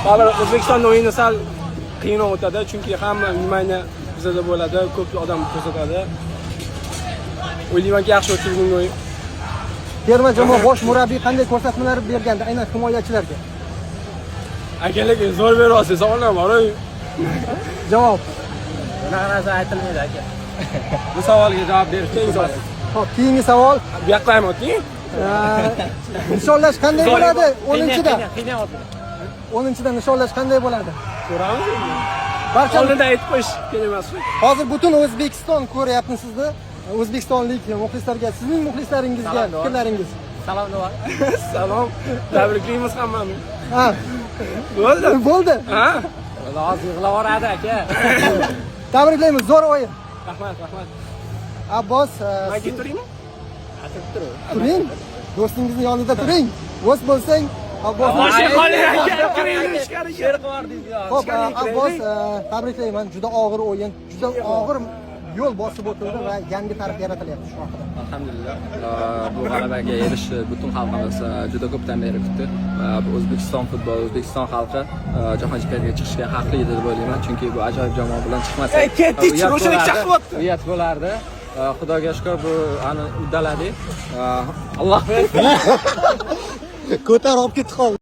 Hozir O'zbekistonning o'yini sal qiyinroq o'tadi, chunki hamma nimani bizada bo'ladi, ko'p odam ko'rsatadi. O'ylaymanki, yaxshi o'tadi bugungi o'yin. Terma jamoa bosh murabbiy qanday ko'rsatmalar bergandi aynan himoyachilarga? Akalik zo'r beryapsiz, savollar bor-ku. Javob. Bunaqa narsa aytilmaydi aka. Bu savolga javob berishning so'zi. Xo'p, keyingi savol. Bu yoqqa ham o'ting. Nishonlash qanday bo'ladi? 10-da. Qiynayapti. 10-da nishonlash qanday bo'ladi? Ko'ramiz. Barcha Oldinda aytib qo'yish kerak emas. hozir butun O'zbekiston ko'ryapti sizni. O'zbekistonlik muxlislarga, sizning muxlislaringizga fikrlaringiz. Salom nima? Salom. Tabriklaymiz hammani. Ha, Bo'ldi. bo'ldi. Ha? Hozir yig'lavoradi aka. Tabriklaymiz, zo'r o'yin. Rahmat. Abbos, Men keturaymi? turing. Do'stingizning yonida turing. Do'st bo'lsang, Abbos. Xo'p, Abbos, tabriklayman. Juda og'ir o'yin, juda og'ir yo'l bosib o'tildi va yangi tarix yaratilyapti shu haqida. Alhamdulillah. Bu g'alabaga erishishni butun xalqimiz juda ko'pdan beri kutdi. O'zbekiston futboli, O'zbekiston xalqi jahon chempionatiga chiqishga haqli edi deb o'ylayman, chunki bu ajoyib jamoa bilan chiqmasak, uyat bo'lardi. Xudoga shukr, bu uddaladik. Alloh Ko'tarib olib ketdi qoldi.